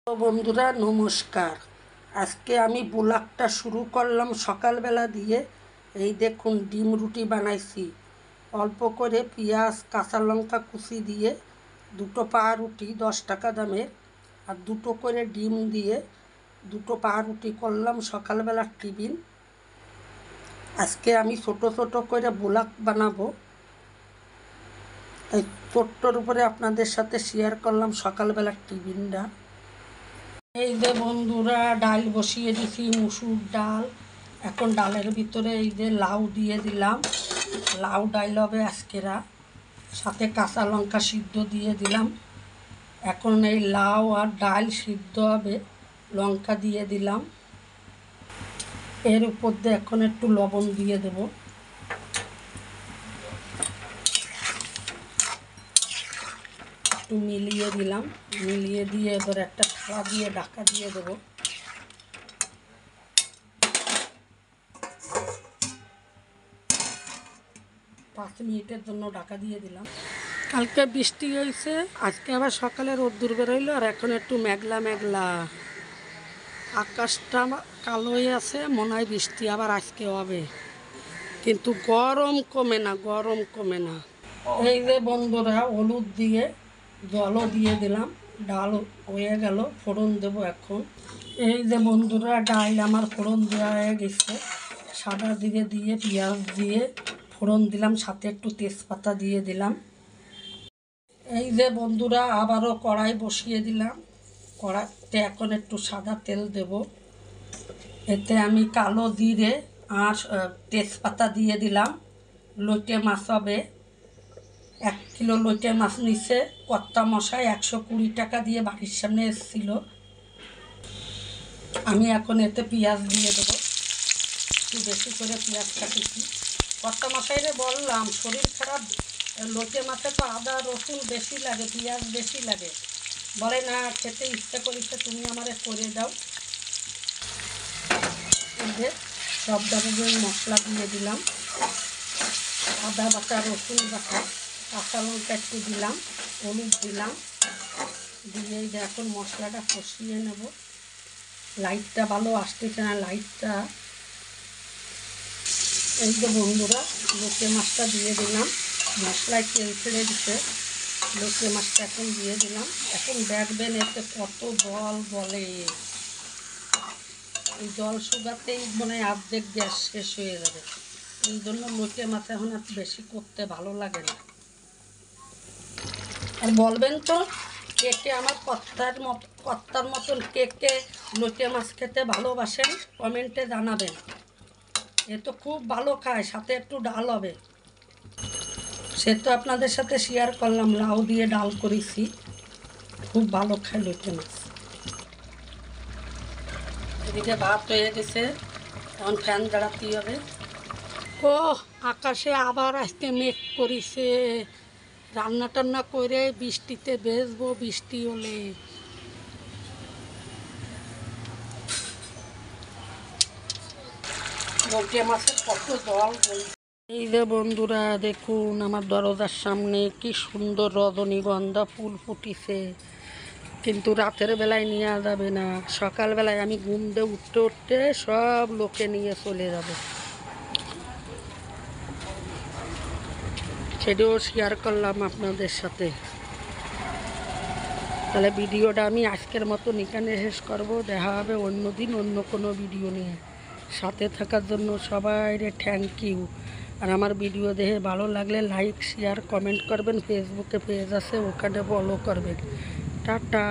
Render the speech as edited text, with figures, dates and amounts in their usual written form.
তো বন্ধুরা নমস্কার। আজকে আমি ব্লগটা শুরু করলাম সকালবেলা দিয়ে। এই দেখুন ডিম রুটি বানাইছি অল্প করে পেঁয়াজ কাঁচা লঙ্কা কুচি দিয়ে, দুটো পাউরুটি 10 টাকা দামের আর দুটো করে ডিম দিয়ে দুটো পাউরুটি করলাম সকালবেলার টিফিন। আজকে আমি ছোট ছোট করে ব্লগ বানাবো, এই ছোট্টর উপরে আপনাদের সাথে শেয়ার করলাম সকালবেলার টিফিনটা। এই যে বন্ধুরা ডাল বসিয়ে দিছি, মুসুর ডাল। এখন ডালের ভিতরে এই যে লাউ দিয়ে দিলাম, লাউ ডাল হবে আজকেরা, সাথে কাঁচা লঙ্কা সিদ্ধ দিয়ে দিলাম। এখন এই লাউ আর ডাল সিদ্ধ হবে, লঙ্কা দিয়ে দিলাম। এর উপর দিয়ে এখন একটু লবণ দিয়ে দেব। একটু মিলিয়ে দিলাম, মিলিয়ে দিয়ে এবার একটা থালা দিয়ে ঢাকা দিয়ে দেবো। 5 মিনিটের জন্য ঢাকা দিয়ে দিলাম। কালকে বৃষ্টি হয়েছে, আজকে আবার সকালে রোদ্দুর বেরোইলো, আর এখন একটু মেঘলা মেঘলা, আকাশটা কালো হয়ে আছে, মনে হয় বৃষ্টি আবার আজকে হবে, কিন্তু গরম কমে না, গরম কমে না। এই যে বন্ধুরা হলুদ দিয়ে জলও দিয়ে দিলাম, ডাল হয়ে গেল, ফোড়ন দেব এখন। এই যে বন্ধুরা ডাল আমার ফোড়ন দেওয়া হয়ে গেছে, সাদা জিরে দিয়ে পেঁয়াজ দিয়ে ফোড়ন দিলাম, সাথে একটু তেজপাতা দিয়ে দিলাম। এই যে বন্ধুরা আবারও কড়াই বসিয়ে দিলাম, কড়াইতে এখন একটু সাদা তেল দেব। এতে আমি কালো জিরে আর তেজপাতা দিয়ে দিলাম। লইটে মাছ হবে, 1 কিলো লইটে মাছ নিচ্ছে, কর্তা মশাই 120 টাকা দিয়ে বাড়ির সামনে এসেছিল। আমি এখন এতে পেঁয়াজ দিয়ে দেবো, একটু বেশি করে পেঁয়াজ কাটিছি। কর্তা মশাইরে বললাম শরীর খারাপ, লইটে মাছে তো আদা রসুন বেশি লাগে, পেঁয়াজ বেশি লাগে। বলে না, খেতে ইচ্ছা করিছে, তুমি আমারে করে দাও। এই যে সব ধরনের মশলা দিয়ে দিলাম, আদা বাটা, রসুন বাটা, কাঁচা লঙ্কা একটু দিলাম, হলুদ দিলাম, দিয়ে এই যে এখন মশলাটা কষিয়ে নেব। লাইটটা ভালো আসতেছে না, লাইটটা। এই যে বন্ধুরা লোটে মাছটা দিয়ে দিলাম, মশলায় তেল ছেড়ে দিতে, লোটে মাছটা এখন দিয়ে দিলাম। এখন দেখবেন এতে কত জল বলে, এই জল শুকাতেই মনে হয় অর্ধেক গ্যাস শেষ হয়ে যাবে। এই জন্য লোটে মাছ এখন আর বেশি করতে ভালো লাগে না। আর বলবেন তো কে কে আমার কর্তার মতন কে কে লোটে মাছ খেতে ভালোবাসেন, কমেন্টে জানাবেন। এ তো খুব ভালো খায়, সাথে একটু ডাল হবে, সে তো আপনাদের সাথে শেয়ার করলাম, লাউ দিয়ে ডাল করেছি, খুব ভালো খায় লোটে মাছ। এদিকে ভাত হয়ে গেছে, এখন ফ্যান জ্বালাতেই হবে। ও আকাশে আবার আজকে মেঘ করেছে, রান্না টান্না করে বৃষ্টিতে ভেজবো, বৃষ্টি হলে। লোটে মাছের কত জল। এই যে বন্ধুরা দেখুন আমার দরজার সামনে কি সুন্দর রজনীগন্ধা ফুল ফুটিছে, কিন্তু রাতের বেলায় নেওয়া যাবে না, সকালবেলায় আমি ঘুম দিয়ে উঠতে উঠতে সব লোকে নিয়ে চলে যাবে। সেটাও শেয়ার করলাম আপনাদের সাথে। তাহলে ভিডিওটা আমি আজকের মতো এখানে শেষ করব, দেখা হবে অন্য দিন অন্য কোনো ভিডিও নিয়ে। সাথে থাকার জন্য সবাইরে থ্যাংক ইউ। আর আমার ভিডিও দেখে ভালো লাগলে লাইক শেয়ার কমেন্ট করবেন, ফেসবুকে পেজ আছে ওখানে ফলো করবেন। টাটা।